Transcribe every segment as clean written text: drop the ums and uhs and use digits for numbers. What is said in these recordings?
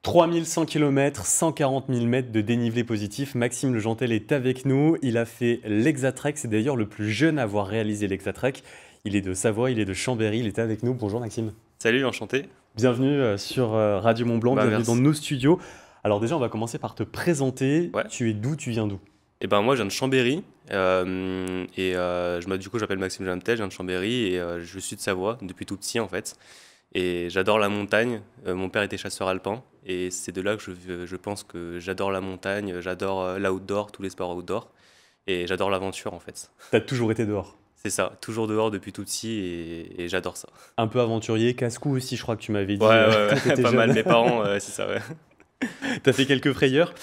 3100 km, 140 000 mètres de dénivelé positif. Maxime Legentel est avec nous. Il a fait l'Hexatrek. C'est d'ailleurs le plus jeune à avoir réalisé l'Hexatrek. Il est de Savoie, il est de Chambéry. Il était avec nous. Bonjour Maxime. Salut, enchanté. Bienvenue sur Radio Mont-Blanc. Bienvenue Merci. dans nos studios. Alors déjà, on va commencer par te présenter. Ouais. Tu es d'où? Tu viens d'où? Moi, je viens de Chambéry. Du coup, je m'appelle Maxime Legentel, je viens de Chambéry et je suis de Savoie depuis tout petit en fait. Et j'adore la montagne. Mon père était chasseur alpin et c'est de là que je pense que j'adore la montagne, j'adore l'outdoor, tous les sports outdoor et j'adore l'aventure en fait. Tu as toujours été dehors. C'est ça, toujours dehors depuis tout petit et j'adore ça. Un peu aventurier, casse-cou aussi, je crois que tu m'avais dit. Ouais, quand t'étais pas jeune. mal. Mes parents, c'est ça, ouais. T'as fait quelques frayeurs.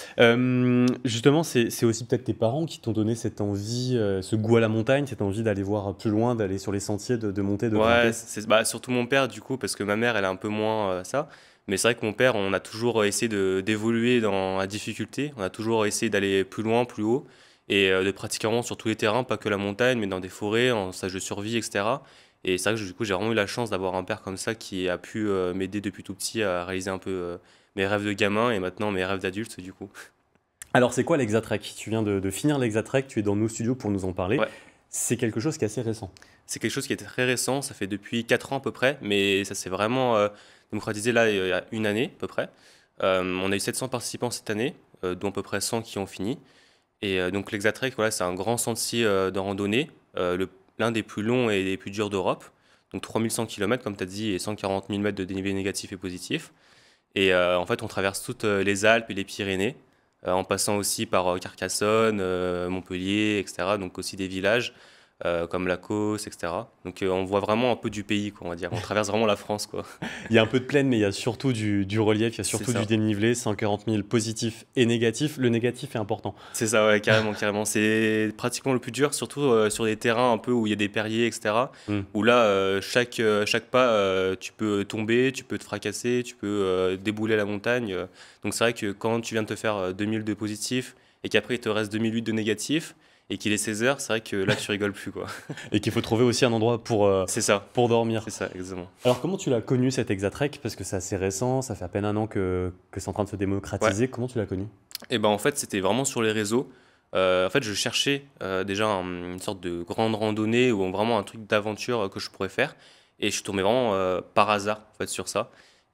Justement, c'est aussi peut-être tes parents qui t'ont donné cette envie, ce goût à la montagne, cette envie d'aller voir plus loin, d'aller sur les sentiers, de monter, de Ouais, grimper. surtout mon père du coup, parce que ma mère, elle a un peu moins ça. Mais c'est vrai que mon père, on a toujours essayé d'évoluer dans la difficulté. On a toujours essayé d'aller plus loin, plus haut, et de pratiquer vraiment sur tous les terrains, pas que la montagne, mais dans des forêts, en stage de survie, etc. Et c'est vrai que du coup, j'ai vraiment eu la chance d'avoir un père comme ça qui a pu m'aider depuis tout petit à réaliser un peu mes rêves de gamin et maintenant mes rêves d'adulte du coup. Alors, c'est quoi l'Hexatrek? Tu viens de finir l'Hexatrek, tu es dans nos studios pour nous en parler. Ouais. C'est quelque chose qui est assez récent. C'est quelque chose qui est très récent, ça fait depuis 4 ans à peu près, mais ça s'est vraiment démocratisé là il y a une année à peu près. On a eu 700 participants cette année, dont à peu près 100 qui ont fini. Et donc l'Hexatrek, voilà, c'est un grand sentier de randonnée, l'un des plus longs et des plus durs d'Europe. Donc 3100 km comme tu as dit et 140 000 mètres de dénivelé négatif et positif. Et en fait on traverse toutes les Alpes et les Pyrénées, en passant aussi par Carcassonne, Montpellier, etc. Donc aussi des villages comme Lacoste, etc. Donc on voit vraiment un peu du pays, quoi, on va dire. On traverse vraiment la France, quoi. Il y a un peu de plaine, mais il y a surtout du relief, il y a C'est surtout ça. du dénivelé, 140 000 positifs et négatifs. Le négatif est important. C'est ça, ouais, carrément, carrément. C'est pratiquement le plus dur, surtout sur des terrains un peu où il y a des perriers, etc. Hmm. Où là, chaque pas, tu peux tomber, tu peux te fracasser, tu peux débouler la montagne. Donc c'est vrai que quand tu viens de te faire 2000 de positifs et qu'après il te reste 2008 de négatifs et qu'il est 16 heures, c'est vrai que là, tu rigoles plus, quoi. Et qu'il faut trouver aussi un endroit pour dormir. C'est ça, exactement. Alors, comment tu l'as connu cet Hexatrek? Parce que c'est assez récent, ça fait à peine un an que c'est en train de se Ouais. démocratiser. Comment tu l'as connu? Et ben en fait, c'était vraiment sur les réseaux. En fait, je cherchais déjà une sorte de grande randonnée ou vraiment un truc d'aventure que je pourrais faire. Et je suis tombé vraiment par hasard en fait, sur ça.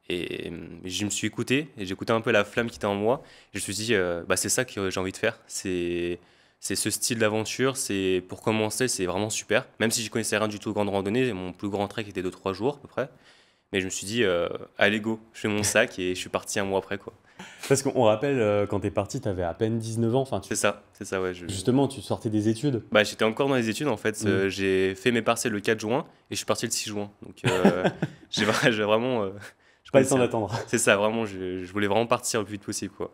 Et je me suis écouté et j'ai écouté un peu la flamme qui était en moi. Et je me suis dit, c'est ça que j'ai envie de faire. C'est ce style d'aventure. C'est pour commencer, c'est vraiment super. Même si je connaissais rien du tout aux grandes randonnées, mon plus grand trek était de 3 jours à peu près. Mais je me suis dit, allez go, je fais mon sac et je suis parti un mois après quoi. Parce qu'on rappelle, quand t'es parti, t'avais à peine 19 ans. Enfin, C'est ça, ouais. justement, tu sortais des études. J'étais encore dans les études en fait. Mm. J'ai fait mes partiels le 4 juin et je suis parti le 6 juin. Donc j'ai vraiment. Je Pas le temps connaissais- d'attendre. C'est ça, vraiment. Je voulais vraiment partir le plus vite possible, quoi.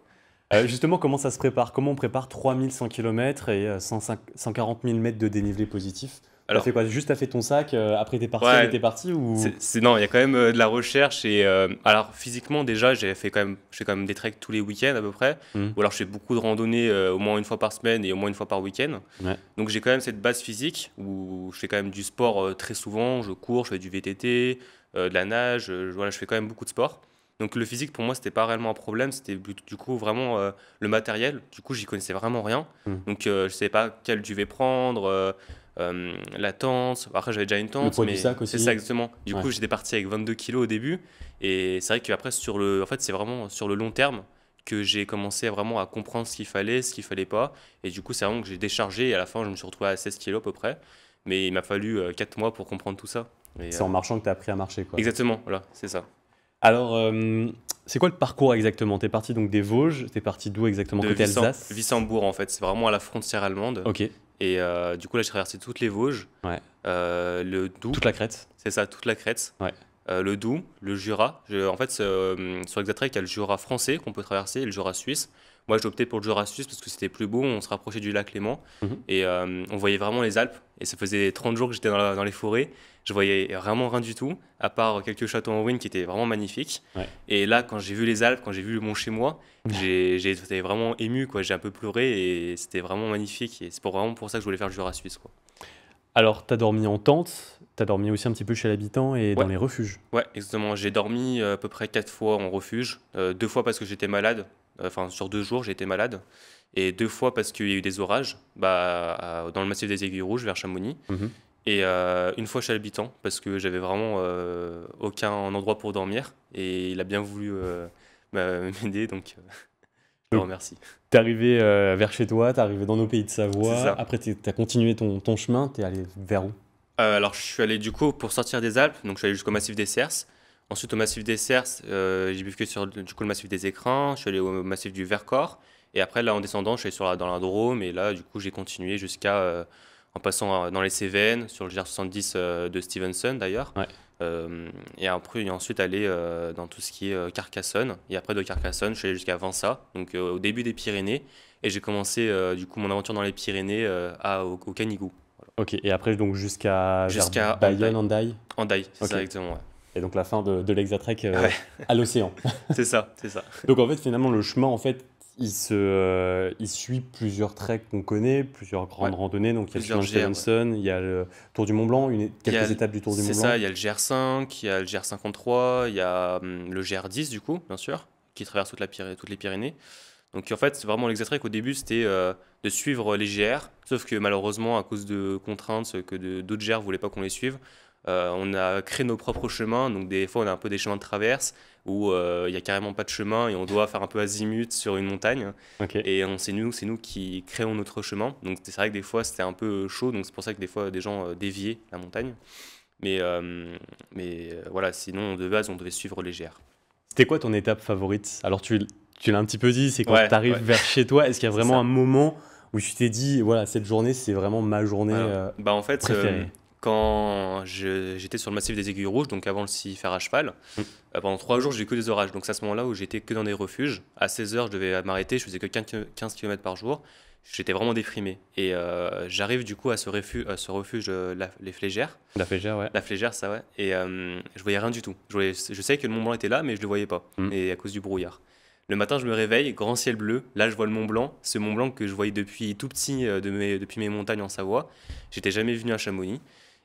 Justement, comment ça se prépare? Comment on prépare 3100 km et 140 000 mètres de dénivelé positif? T'as Alors, fait quoi? Juste t'as fait ton sac, après t'es parti, elle ouais, était partie ou... non, il y a quand même de la recherche et alors physiquement déjà, je fais quand même des treks tous les week-ends à peu près. Hmm. Ou alors je fais beaucoup de randonnées au moins une fois par semaine et au moins une fois par week-end. Ouais. Donc j'ai quand même cette base physique où je fais quand même du sport très souvent. Je cours, je fais du VTT, de la nage. Voilà, je fais quand même beaucoup de sport. Donc le physique pour moi c'était pas réellement un problème, c'était du coup vraiment le matériel. Du coup j'y connaissais vraiment rien. Hmm. Donc je savais pas quel duvet prendre, la tente. Après j'avais déjà une Le tente, poids du mais sac c'est aussi. ça exactement. Du Ouais. coup j'étais parti avec 22 kilos au début. Et c'est vrai qu'après en fait c'est vraiment sur le long terme que j'ai commencé vraiment à comprendre ce qu'il fallait pas. Et du coup c'est vraiment que j'ai déchargé et à la fin je me suis retrouvé à 16 kilos à peu près. Mais il m'a fallu 4 mois pour comprendre tout ça. Et, C'est en marchant que t'as appris à marcher, quoi. exactement, voilà, c'est ça. Alors, c'est quoi le parcours exactement? T'es parti donc des Vosges, t'es parti d'où exactement? De Côté Alsace? Wissembourg en fait, c'est vraiment à la frontière allemande. Ok, Et du coup là j'ai traversé toutes les Vosges, ouais. le Doubs, Toute la crête? c'est ça, toute la Crète, Ouais. le Doubs, le Jura. En fait sur Exatrek il y a le Jura français qu'on peut traverser et le Jura suisse. Moi j'ai opté pour le Jura suisse parce que c'était plus beau, on se rapprochait du lac Léman Mhm. et on voyait vraiment les Alpes. Et ça faisait 30 jours que j'étais dans les forêts, je voyais vraiment rien du tout, à part quelques châteaux en ruine qui étaient vraiment magnifiques. Ouais. Et là quand j'ai vu les Alpes, quand j'ai vu mon chez moi, j'ai été vraiment ému, quoi. J'ai un peu pleuré et c'était vraiment magnifique. Et c'est vraiment pour ça que je voulais faire le Jura suisse, quoi. Alors, t'as dormi en tente, tu as dormi aussi un petit peu chez l'habitant et Ouais, dans les refuges. ouais, exactement. J'ai dormi à peu près 4 fois en refuge. 2 fois parce que j'étais malade. Enfin, sur 2 jours, j'ai été malade. Et 2 fois parce qu'il y a eu des orages dans le massif des Aiguilles Rouges vers Chamonix. Mhm. Et une fois chez l'habitant parce que j'avais vraiment aucun endroit pour dormir. Et il a bien voulu m'aider, donc je le Donc, remercie. tu es arrivé vers chez toi, tu es arrivé dans nos pays de C'est Savoie. ça. Après, tu as continué ton chemin, tu es allé vers où? Alors, je suis allé du coup pour sortir des Alpes, donc je suis allé jusqu'au massif des Cerces. Ensuite, au massif des Cerces, j'ai bifurqué sur du coup le massif des Écrins. Je suis allé au massif du Vercors. Et après, là, en descendant, je suis allé dans la Drôme. Et là, du coup, j'ai continué en passant dans les Cévennes, sur le GR70 de Stevenson d'ailleurs. Ouais. Et ensuite aller dans tout ce qui est Carcassonne. Et après de Carcassonne, je suis allé jusqu'à Vinça, donc au début des Pyrénées. Et j'ai commencé du coup mon aventure dans les Pyrénées au Canigou. Voilà. Ok, et après, donc jusqu'à vers Jusqu'à Bayonne, Hendaye. Hendaye. Hendaye, c'est Ok. ça exactement. Ouais. Et donc la fin de l'Exatrek Ouais, à l'océan. c'est ça, c'est ça. Donc en fait, finalement, le chemin, en fait, il suit plusieurs treks qu'on connaît, plusieurs Ouais, grandes randonnées. Donc il y a le chemin plusieurs de GR, ouais. Stevenson, il y a le Tour du Mont Blanc, Il y a, quelques étapes du Tour du c'est Mont Blanc. ça, il y a le GR5, il y a le GR53, il y a le GR10 du coup, bien sûr, qui traverse toutes les Pyrénées. Donc en fait, c'est vraiment l'Exatrek au début, c'était de suivre les GR, sauf que malheureusement, à cause de contraintes d'autres GR ne voulaient pas qu'on les suive, on a créé nos propres chemins. Donc des fois, on a un peu des chemins de traverse où il n'y a carrément pas de chemin et on doit faire un peu azimut sur une montagne. Ok. Et c'est nous qui créons notre chemin. Donc c'est vrai que des fois, c'était un peu chaud. Donc c'est pour ça que des fois, des gens déviaient la montagne. Mais voilà, sinon, de base, on devait suivre les GR. C'était quoi ton étape favorite? Alors tu l'as un petit peu dit, c'est quand Ouais, tu arrives ouais, vers chez toi. Est-ce qu'il y a c'est vraiment un ça. moment où tu t'es dit, voilà, cette journée, c'est vraiment ma journée Alors, bah en fait, préférée? quand j'étais sur le massif des Aiguilles Rouges, donc avant le sci faire à cheval, Mm. pendant 3 jours, j'ai eu que des orages. Donc c'est à ce moment-là où j'étais que dans des refuges. À 16 heures, je devais m'arrêter, je faisais que 15 km par jour. J'étais vraiment déprimé. Et j'arrive du coup à ce refuge, les Flégères. La Flégère, ouais. La Flégère, ça ouais. Et je voyais rien du tout. Je savais que le Mont Blanc était là, mais je le voyais pas. Mm. Et à cause du brouillard. Le matin, je me réveille, grand ciel bleu. Là, je vois le Mont Blanc. Ce Mont Blanc que je voyais depuis tout petit, depuis mes montagnes en Savoie. J'étais jamais venu à Chamonix.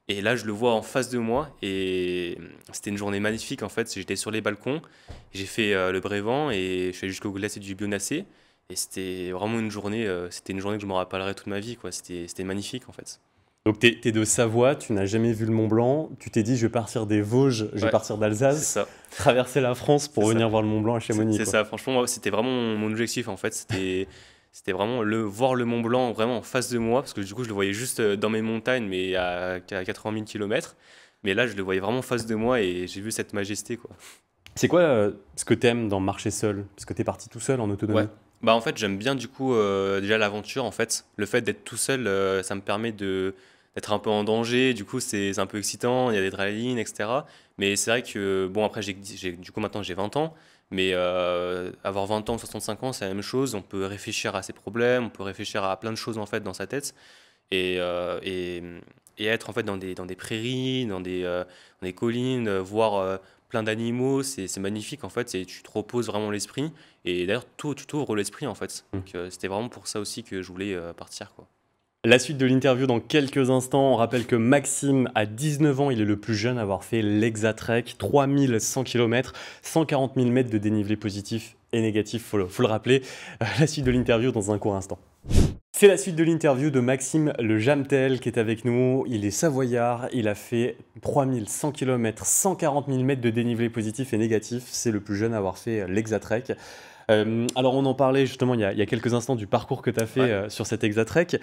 Et là, je le vois en face de moi. Et c'était une journée magnifique en fait. J'étais sur les balcons. J'ai fait le Brévent et je suis allé jusqu'au glacier du Bionacé. Et c'était vraiment c'était une journée que je me rappellerai toute ma vie, quoi. C'était magnifique en fait. Donc t'es de Savoie, tu n'as jamais vu le Mont Blanc, tu t'es dit je vais partir des Vosges, je vais Ouais, partir c'est d'Alsace, ça. traverser la France pour C'est ça. venir voir le Mont Blanc à Chamonix, C'est quoi. ça, franchement, moi, c'était vraiment mon objectif en fait. C'était vraiment voir le Mont Blanc vraiment en face de moi, parce que du coup, je le voyais juste dans mes montagnes, mais à 80 000 km. Mais là, je le voyais vraiment en face de moi et j'ai vu cette majesté, quoi. C'est quoi ce que t'aimes dans marcher seul? Parce que t'es parti tout seul en Ouais. autonomie. Bah en fait, j'aime bien du coup déjà l'aventure en fait. Le fait d'être tout seul, ça me permet d'être un peu en danger. Du coup, c'est un peu excitant. Il y a des driving, etc. Mais c'est vrai que bon après du coup maintenant j'ai 20 ans. Mais avoir 20 ans ou 65 ans, c'est la même chose. On peut réfléchir à ses problèmes, on peut réfléchir à plein de choses en fait dans sa tête et, euh, et, et être en fait dans des prairies, dans des collines, voir plein d'animaux, c'est magnifique en fait. Tu te reposes vraiment l'esprit et d'ailleurs tu t'ouvres l'esprit en fait. Mm. Donc c'était vraiment pour ça aussi que je voulais partir quoi. La suite de l'interview dans quelques instants. On rappelle que Maxime a 19 ans, il est le plus jeune à avoir fait l'Exatrek, 3100 km, 140 000 mètres de dénivelé positif et négatif, faut le rappeler. La suite de l'interview dans un court instant. C'est la suite de l'interview de Maxime le Jamtel qui est avec nous. Il est savoyard, il a fait 3100 km, 140 000 mètres de dénivelé positif et négatif. C'est le plus jeune à avoir fait l'Exatrek. Alors on en parlait justement il y a quelques instants du parcours que tu as fait Ouais. sur cet Exatrek.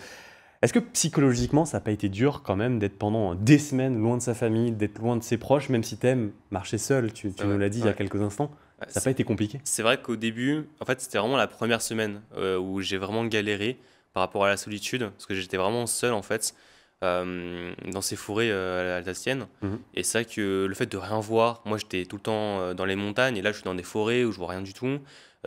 Est-ce que psychologiquement, ça n'a pas été dur quand même d'être pendant des semaines loin de sa famille, d'être loin de ses proches, même si tu aimes marcher seul, tu Ouais, nous l'as dit il y a ouais. quelques instants, Ouais, ça n'a pas été compliqué? c'est vrai qu'au début, en fait, c'était vraiment la première semaine où j'ai vraiment galéré par rapport à la solitude, parce que j'étais vraiment seul en fait dans ces forêts alsaciennes. Mhm. Et c'est vrai que le fait de rien voir, moi j'étais tout le temps dans les montagnes, et là je suis dans des forêts où je vois rien du tout.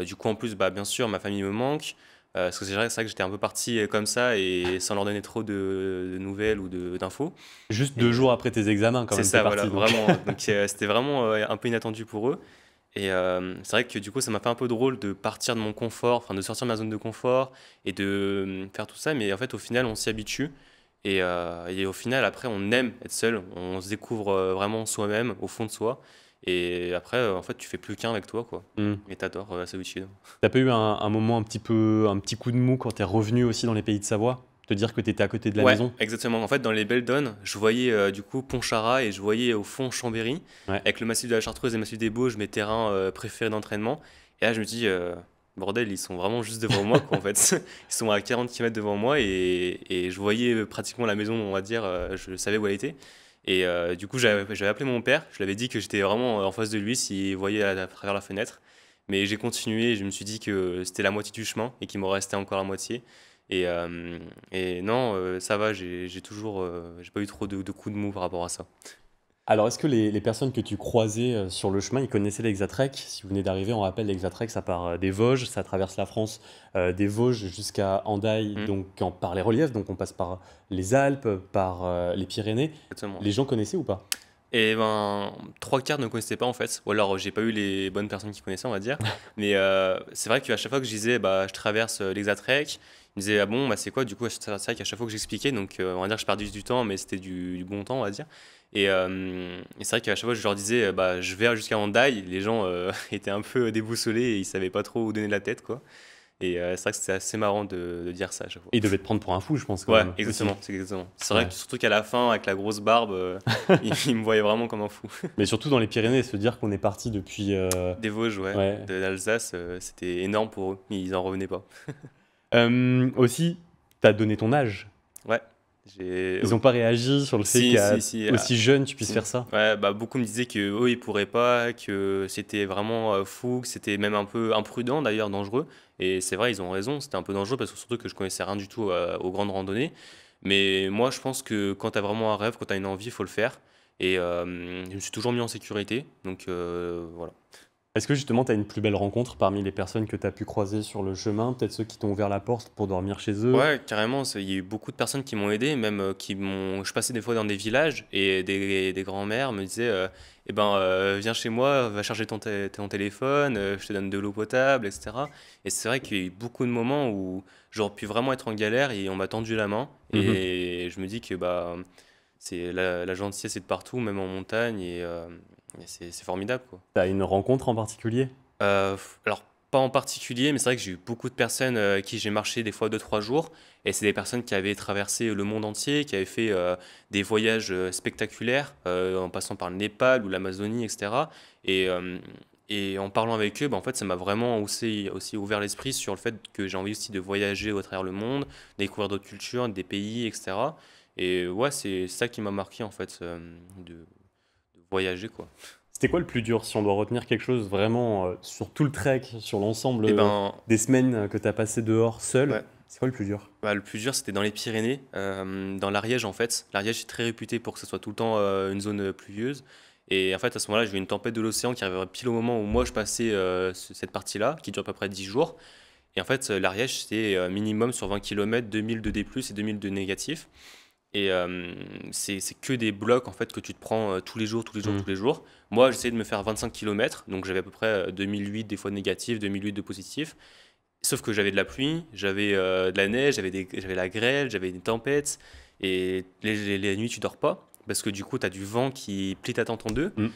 Du coup, en plus, bah, bien sûr, ma famille me manque. Parce que c'est vrai que j'étais un peu parti comme ça et sans leur donner trop de nouvelles ou d'infos. Juste 2 jours Et après tes examens quand c'est même, t'es ça, voilà, parti. Donc. vraiment. Donc c'était vraiment un peu inattendu pour eux. Et c'est vrai que du coup, ça m'a fait un peu drôle de partir de mon confort, enfin de sortir de ma zone de confort et de faire tout ça. Mais en fait, au final, on s'y habitue. Et au final, après, on aime être seul. On se découvre vraiment soi-même, au fond de soi. Et après, en fait, tu fais plus qu'un avec toi, quoi. Hmm. Et t'adores la solitude. T'as pas eu un moment un petit coup de mou quand t'es revenu aussi dans les pays de Savoie? Te dire que t'étais à côté de la Ouais, maison? exactement. En fait, dans les Belles Donnes, je voyais du coup Pontcharrat et je voyais au fond Chambéry, Ouais. avec le massif de la Chartreuse et le massif des Bauges, mes terrains préférés d'entraînement. Et là, je me dis, bordel, ils sont vraiment juste devant moi, quoi, en fait. Ils sont à 40 km devant moi et je voyais pratiquement la maison, on va dire, je savais où elle était. Et du coup, j'avais appelé mon père, je lui avais dit que j'étais vraiment en face de lui s'il voyait à travers la fenêtre. Mais j'ai continué et je me suis dit que c'était la moitié du chemin et qu'il m'en restait encore la moitié. Et non, ça va, j'ai pas eu trop de coups de mou par rapport à ça. Alors, est-ce que les personnes que tu croisais sur le chemin, ils connaissaient l'Hexatrek? Si vous venez d'arriver, on rappelle l'Hexatrek, ça part des Vosges, ça traverse la France, des Vosges jusqu'à Hendaye, Hmm, donc par les reliefs, donc on passe par les Alpes, par les Pyrénées. exactement. Les gens connaissaient ou pas? Et ben, trois quarts ne connaissaient pas en fait, ou alors j'ai pas eu les bonnes personnes qui connaissaient, on va dire. Mais c'est vrai qu'à chaque fois que je disais, bah, je traverse l'Hexatrek, ils me disaient, ah bon, bah, c'est quoi du coup? C'est vrai qu'à chaque fois que j'expliquais, donc on va dire que je perdais du temps, mais c'était du bon temps, on va dire. Et c'est vrai qu'à chaque fois que je leur disais, bah, je vais jusqu'à Hendaye, les gens étaient un peu déboussolés et ils savaient pas trop où donner la tête, quoi. Et c'est vrai que c'était assez marrant de dire ça à chaque fois. Et ils devaient te prendre pour un fou, je pense, quand Ouais, même, aussi. exactement, c'est exactement. C'est vrai Ouais. que surtout qu'à la fin, avec la grosse barbe, ils me voyaient vraiment comme un fou. Mais surtout dans les Pyrénées, se dire qu'on est parti depuis... Des Vosges, ouais, ouais. d'Alsace, c'était énorme pour eux, mais ils en revenaient pas. Aussi, t'as donné ton âge. Ouais, j'ai. Ils n'ont pas réagi sur le fait Si, qu'à si, si, aussi jeune, tu puisses si. faire ça. Ouais, bah, beaucoup me disaient que eux, ils pourraient pas, que c'était vraiment fou, que c'était même un peu imprudent d'ailleurs, dangereux. Et c'est vrai, ils ont raison, c'était un peu dangereux parce que surtout que je connaissais rien du tout aux grandes randonnées. Mais moi, je pense que quand tu as vraiment un rêve, quand tu as une envie, il faut le faire. Et je me suis toujours mis en sécurité. Donc voilà. Est-ce que justement, tu as une plus belle rencontre parmi les personnes que tu as pu croiser sur le chemin? Peut-être ceux qui t'ont ouvert la porte pour dormir chez eux? Ouais, carrément, il y a eu beaucoup de personnes qui m'ont aidé, même je passais des fois dans des villages et des grands-mères me disaient, eh ben, viens chez moi, va charger ton téléphone, je te donne de l'eau potable, etc. Et c'est vrai qu'il y a eu beaucoup de moments où j'aurais pu vraiment être en galère et on m'a tendu la main. Mhm. Et je me dis que bah, c'est la gentillesse est de partout, même en montagne, et c'est formidable, quoi. Tu as une rencontre en particulier? Alors, pas en particulier, mais c'est vrai que j'ai eu beaucoup de personnes avec qui j'ai marché des fois 2 3 jours. Et c'est des personnes qui avaient traversé le monde entier, qui avaient fait des voyages spectaculaires, en passant par le Népal ou l'Amazonie, etc. Et, euh, et en parlant avec eux, bah, en fait, ça m'a vraiment aussi ouvert l'esprit sur le fait que j'ai envie aussi de voyager au travers le monde, découvrir d'autres cultures, des pays, etc. Et ouais, c'est ça qui m'a marqué, en fait, de voyager, quoi. C'était quoi le plus dur, si on doit retenir quelque chose vraiment sur tout le trek, sur l'ensemble Et ben, des semaines que tu as passé dehors seul? ouais. C'est quoi le plus dur? Bah, le plus dur, c'était dans les Pyrénées, dans l'Ariège en fait. L'Ariège est très réputé pour que ce soit tout le temps une zone pluvieuse. Et en fait, à ce moment-là, j'ai eu une tempête de l'océan qui arrivait pile au moment où moi je passais cette partie-là, qui dure à peu près 10 jours. Et en fait, l'Ariège, c'était minimum sur 20 km, 2000 de D+, et 2000 de négatif. Et c'est que des blocs en fait que tu te prends tous les jours, tous les jours, Hmm. tous les jours. Moi, j'essayais de me faire 25 km, donc j'avais à peu près 2008 des fois de négatif, 2008 de positif. Sauf que j'avais de la pluie, j'avais de la neige, j'avais la grêle, j'avais des tempêtes. Et les nuits, tu dors pas. Parce que du coup, tu as du vent qui plie ta tente en deux. Hmm.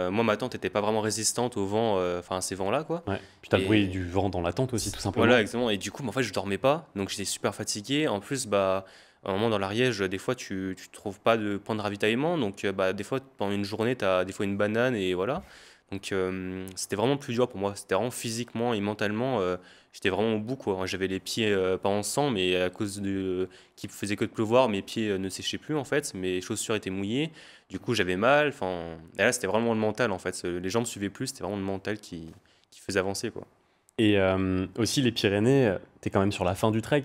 Moi, ma tente n'était pas vraiment résistante au vent, enfin à ces vents-là, quoi. Ouais. Puis t'as le bruit Et du vent dans la tente aussi, tout voilà, simplement. exactement. Et du coup, en fait, je dormais pas. Donc, j'étais super fatigué. En plus, bah, à un moment dans l'Ariège, des fois, tu trouves pas de point de ravitaillement. Donc, bah, des fois, pendant une journée, tu as des fois une banane et voilà. Donc, c'était vraiment plus dur pour moi. C'était vraiment physiquement et mentalement. J'étais vraiment au bout, quoi. J'avais les pieds pas en sang, mais à cause qu'il faisait que de pleuvoir, mes pieds ne séchaient plus, en fait. Mes chaussures étaient mouillées. Du coup, j'avais mal. Enfin, et là, c'était vraiment le mental, en fait. Les jambes suivaient plus. C'était vraiment le mental qui faisait avancer, quoi. Et aussi, les Pyrénées, t'es quand même sur la fin du trek.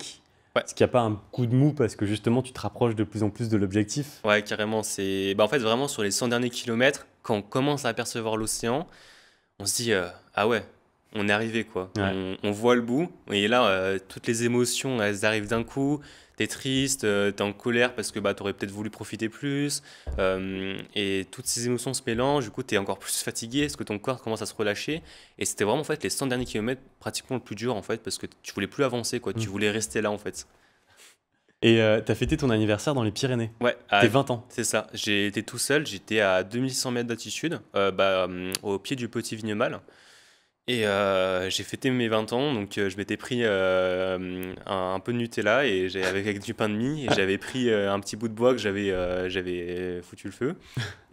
Ouais. Est-ce qu'il n'y a pas un coup de mou parce que justement, tu te rapproches de plus en plus de l'objectif? Ouais, carrément. Bah, en fait, vraiment, sur les 100 derniers kilomètres, quand on commence à apercevoir l'océan, on se dit, ah ouais, on est arrivé, quoi. Ouais. On voit le bout. Et là, toutes les émotions, elles arrivent d'un coup. T'es triste, t'es en colère parce que bah, t'aurais peut-être voulu profiter plus. Et toutes ces émotions se mélangent. Du coup, t'es encore plus fatigué parce que ton corps commence à se relâcher. Et c'était vraiment, en fait, les 100 derniers kilomètres pratiquement le plus dur, en fait, parce que tu voulais plus avancer, quoi. Tu Mm. voulais rester là, en fait. Et t'as fêté ton anniversaire dans les Pyrénées. Ouais, Tes 20 ans. c'est ça. J'ai été tout seul, j'étais à 2100 mètres d'altitude, au pied du Petit Vignemale. Et j'ai fêté mes 20 ans, donc je m'étais pris un peu de Nutella et avec du pain de mie, et j'avais pris un petit bout de bois que j'avais foutu le feu,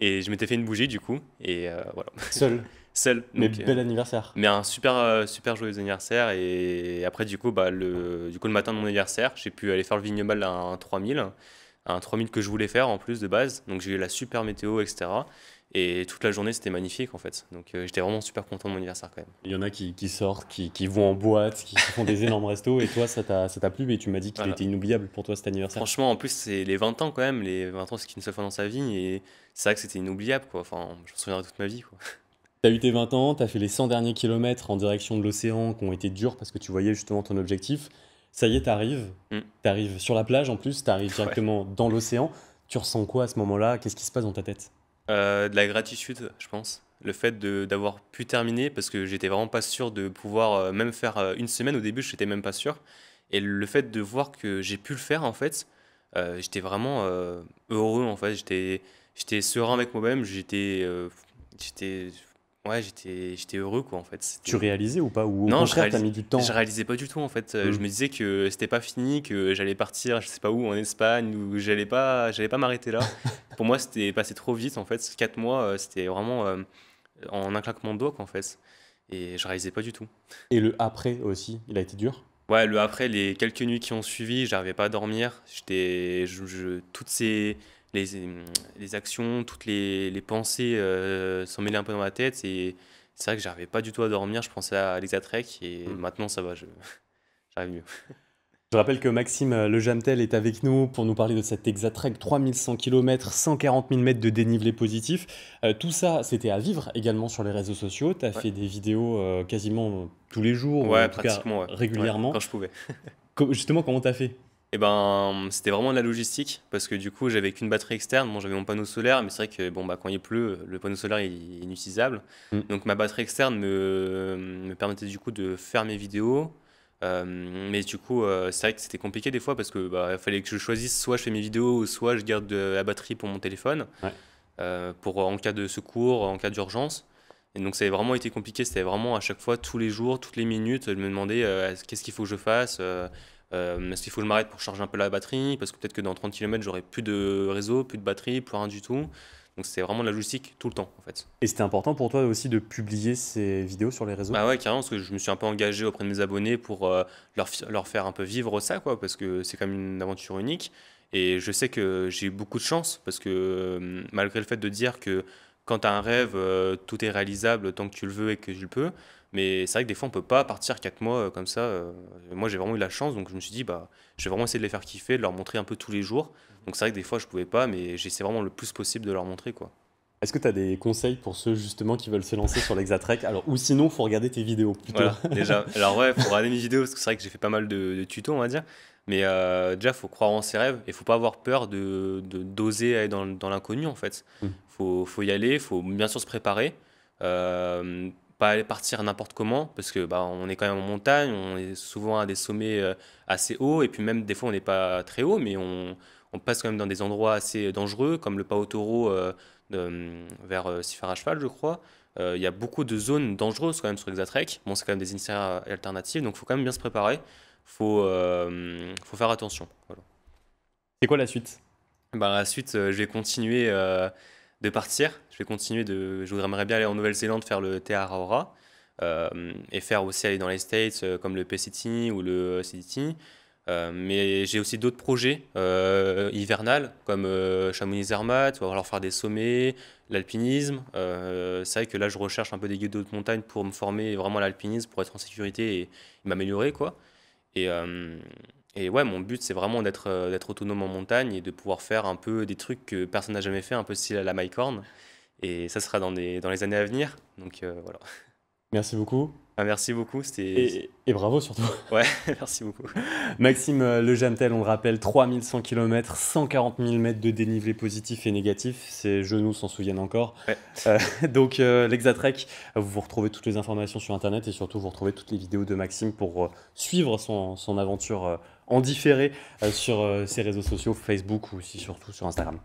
et je m'étais fait une bougie du coup, et voilà, Seul. seul. Mais Donc, bel anniversaire. mais un super, super joyeux anniversaire, et après du coup, le matin de mon anniversaire, j'ai pu aller faire le vignoble à un 3000 que je voulais faire en plus de base, donc j'ai eu la super météo, etc. Et toute la journée, c'était magnifique en fait. Donc j'étais vraiment super content de mon anniversaire quand même. Il y en a qui sortent, qui vont en boîte, qui font des énormes restos. Et toi, ça t'a plu, mais tu m'as dit qu'il Voilà. était inoubliable pour toi cet anniversaire. Franchement, en plus, c'est les 20 ans quand même. Les 20 ans, c'est qu'une seule fois dans sa vie. Et c'est vrai que c'était inoubliable, quoi. Enfin, je me souviendrai toute ma vie, quoi. T'as eu tes 20 ans, t'as fait les 100 derniers kilomètres en direction de l'océan qui ont été durs parce que tu voyais justement ton objectif. Ça y est, Mm. t'arrives sur la plage en plus, t'arrives Ouais. directement dans l'océan. Tu ressens quoi à ce moment-là? Qu'est-ce qui se passe dans ta tête? De la gratitude, je pense. Le fait d'avoir pu terminer, parce que j'étais vraiment pas sûr de pouvoir même faire une semaine. Au début, je n'étais même pas sûr. Et le fait de voir que j'ai pu le faire, en fait, j'étais vraiment heureux, en fait. J'étais serein avec moi-même. J'étais, ouais, j'étais heureux, quoi, en fait. Tu réalisais ou pas? Ou au Non, contraire, t'as mis du je temps? réalisais pas du tout, en fait. Je Hmm. me disais que c'était pas fini, que j'allais partir, je sais pas où, en Espagne, ou j'allais pas m'arrêter là. Pour moi, c'était passé trop vite, en fait. 4 mois, c'était vraiment en un claquement de doigts, quoi, en fait. Et je réalisais pas du tout. Et le après aussi, il a été dur? Ouais, le après, les quelques nuits qui ont suivi, j'arrivais pas à dormir. Toutes les, les actions, toutes les pensées s'en mêlaient un peu dans ma tête. Et c'est vrai que j'arrivais pas du tout à dormir. Je pensais à l'Exatrek, et maintenant, ça va, j'arrive mieux. Je rappelle que Maxime Lejamtel est avec nous pour nous parler de cet Exatrek 3100 km, 140 000 mètres de dénivelé positif. Tout ça, c'était à vivre également sur les réseaux sociaux. Tu as Ouais. fait des vidéos quasiment tous les jours, ou en Ouais, tout cas pratiquement, ouais. Ouais, régulièrement. quand je pouvais. Justement, comment tu as fait? Et ben, c'était vraiment de la logistique parce que du coup, j'avais qu'une batterie externe. Bon, j'avais mon panneau solaire, mais c'est vrai que bon, bah, quand il pleut, le panneau solaire est inutilisable. Mm. Donc, ma batterie externe me permettait du coup de faire mes vidéos. Mais du coup, c'est vrai que c'était compliqué des fois parce que il fallait que je choisisse soit je fais mes vidéos, soit je garde la batterie pour mon téléphone, Ouais. pour en cas de secours, en cas d'urgence. Et donc, ça avait vraiment été compliqué. C'était vraiment à chaque fois, tous les jours, toutes les minutes, je me demandais qu'est-ce qu'il faut que je fasse. Est-ce qu'il faut que je m'arrête pour charger un peu la batterie? Parce que peut-être que dans 30 km, j'aurai plus de réseau, plus de batterie, plus rien du tout. Donc c'était vraiment de la logistique tout le temps, en fait. Et c'était important pour toi aussi de publier ces vidéos sur les réseaux? Bah ouais, carrément, parce que je me suis un peu engagé auprès de mes abonnés pour leur faire un peu vivre ça, quoi, parce que c'est quand même une aventure unique. Et je sais que j'ai eu beaucoup de chance, parce que malgré le fait de dire que quand tu as un rêve, tout est réalisable tant que tu le veux et que tu le peux, mais c'est vrai que des fois, on peut pas partir 4 mois comme ça. Moi, j'ai vraiment eu la chance, donc je me suis dit, bah, je vais vraiment essayer de les faire kiffer, de leur montrer un peu tous les jours. Donc c'est vrai que des fois, je pouvais pas, mais j'essaie vraiment le plus possible de leur montrer, quoi. Est-ce que tu as des conseils pour ceux justement qui veulent se lancer sur l'Exatrek? Alors, ou sinon, faut regarder tes vidéos plutôt. Voilà, déjà. Alors ouais, faut regarder mes vidéos parce que c'est vrai que j'ai fait pas mal de tutos, on va dire. Mais déjà, faut croire en ses rêves et faut pas avoir peur d'oser aller dans l'inconnu en fait. Mm. Faut y aller, faut bien sûr se préparer. Euh, Pas aller partir n'importe comment parce que bah, on est quand même en montagne, on est souvent à des sommets assez hauts et puis même des fois on n'est pas très haut, mais on passe quand même dans des endroits assez dangereux comme le Pao Toro vers Sifar à cheval, je crois. Il y a beaucoup de zones dangereuses quand même sur Exatrek. Bon, c'est quand même des itinéraires alternatives, donc il faut quand même bien se préparer. Faut faire attention. Voilà. C'est quoi la suite? Ben, ensuite, je vais continuer de partir. Je voudrais bien aller en Nouvelle-Zélande faire le Te Araora et faire aussi aller dans les States comme le PCT ou le CDT. Mais j'ai aussi d'autres projets hivernales comme Chamonix-Zermatt, ou alors faire des sommets, l'alpinisme. C'est vrai que là, je recherche un peu des guides de haute montagne pour me former vraiment à l'alpinisme, pour être en sécurité et m'améliorer, quoi. Et, euh, et ouais, mon but, c'est vraiment d'être autonome en montagne et de pouvoir faire un peu des trucs que personne n'a jamais fait, un peu style à la Horn. Et ça sera dans les années à venir. Donc voilà. Merci beaucoup. Ah, merci beaucoup, c'était... Et bravo surtout. Ouais, merci beaucoup. Maxime Le Jamtel, on le rappelle, 3100 km, 140 000 mètres de dénivelé positif et négatif. Ses genoux s'en souviennent encore. Ouais. Donc, l'Exatrek, vous retrouvez toutes les informations sur Internet et surtout, vous retrouvez toutes les vidéos de Maxime pour suivre son aventure en différé sur ses réseaux sociaux, Facebook ou aussi surtout sur Instagram.